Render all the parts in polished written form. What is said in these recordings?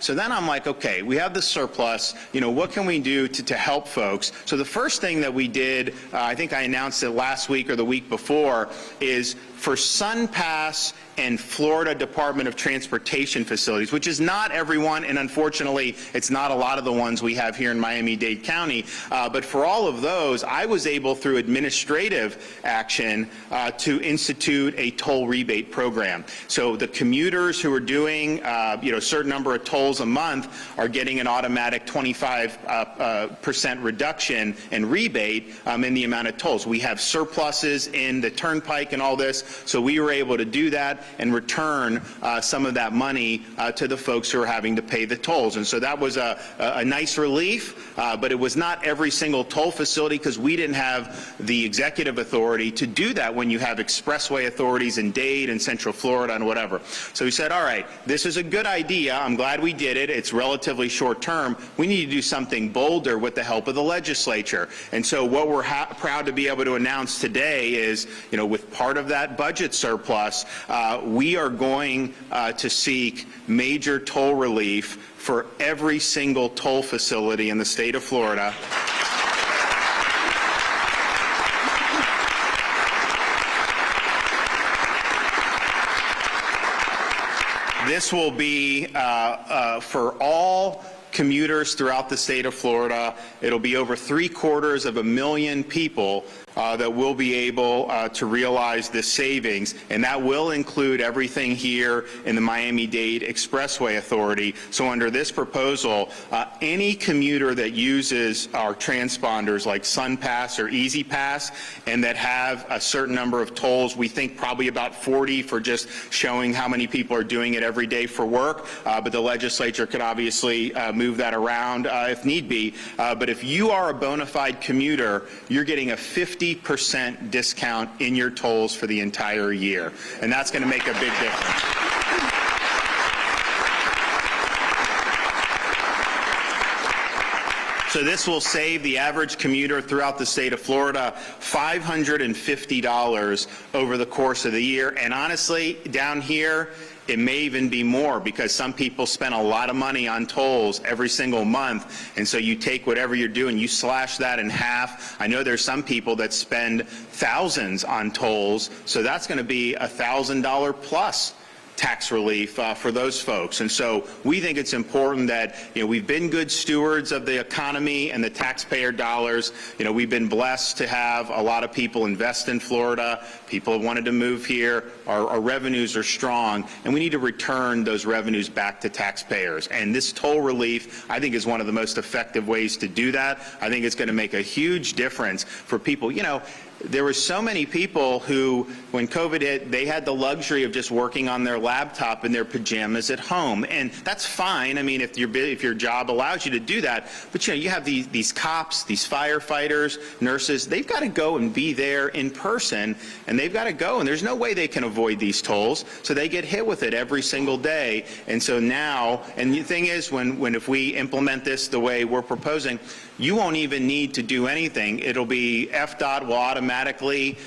So then I'm like, okay, we have the surplus, what can we do to help folks? So the first thing that we did, I think I announced it last week or the week before, is for SunPass and Florida Department of Transportation facilities, which is not everyone, and unfortunately, it's not a lot of the ones we have here in Miami-Dade County, but for all of those, I was able, through administrative action, to institute a toll rebate program. So the commuters who are doing, a certain number of tolls a month are getting an automatic 25% reduction in rebate in the amount of tolls. We have surpluses in the turnpike and all this, so we were able to do that and return some of that money to the folks who are having to pay the tolls. And so that was a nice relief, but it was not every single toll facility, because we didn't have the executive authority to do that when you have expressway authorities in Dade and Central Florida and whatever. So we said, all right, this is a good idea. I'm glad we did it. It's relatively short term. We need to do something bolder with the help of the legislature. And so what we're proud to be able to announce today is, with part of that budget surplus, we are going to seek major toll relief for every single toll facility in the state of Florida. This will be for all commuters throughout the state of Florida. It'll be over 750,000 people that will be able to realize this savings, and that will include everything here in the Miami-Dade Expressway Authority. So under this proposal, any commuter that uses our transponders like SunPass or EasyPass and that have a certain number of tolls, we think probably about 40 for just showing how many people are doing it every day for work, but the legislature could obviously move that around if need be. But if you are a bona fide commuter, you're getting a 50% discount in your tolls for the entire year, and that's going to make a big difference. So this will save the average commuter throughout the state of Florida $550 over the course of the year, and honestly, down here, it may even be more, because some people spend a lot of money on tolls every single month, and so you take whatever you're doing, you slash that in half. I know there's some people that spend thousands on tolls, so that's going to be $1,000 plus tax relief for those folks. And so we think it's important that, we've been good stewards of the economy and the taxpayer dollars. We've been blessed to have a lot of people invest in Florida. People have wanted to move here. Our revenues are strong, and we need to return those revenues back to taxpayers. And this toll relief, I think, is one of the most effective ways to do that. I think it's going to make a huge difference for people. There were so many people who, when COVID hit, they had the luxury of just working on their laptop in their pajamas at home, and that's fine. I mean, if your job allows you to do that, but you have these cops, these firefighters, nurses. They've got to go and be there in person, and they've got to go, and there's no way they can avoid these tolls, so they get hit with it every single day. And so now, and the thing is, if we implement this the way we're proposing, you won't even need to do anything. It'll be FDOT will automatically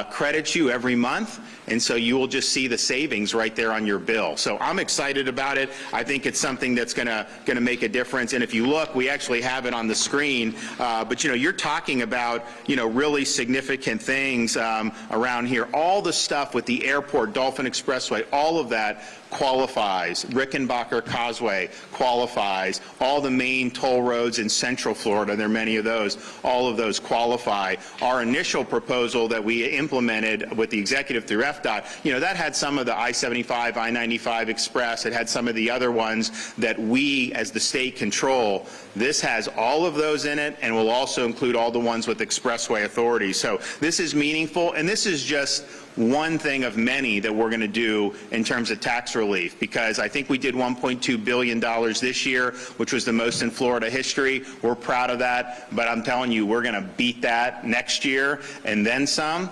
credit you every month, and so you will just see the savings right there on your bill. So I'm excited about it. I think it's something that's gonna make a difference. And if you look, we actually have it on the screen. But you're talking about really significant things around here. All the stuff with the airport, Dolphin Expressway, all of that qualifies. Rickenbacker Causeway qualifies. All the main toll roads in Central Florida, there are many of those, all of those qualify. Our initial proposal that we implemented with the executive through FDOT, that had some of the I-75, I-95 Express. It had some of the other ones that we, as the state, control. This has all of those in it, and will also include all the ones with expressway authorities. So this is meaningful, and this is just one thing of many that we're going to do in terms of tax relief, because I think we did $1.2 billion this year, which was the most in Florida history. We're proud of that, but I'm telling you, we're going to beat that next year and then some.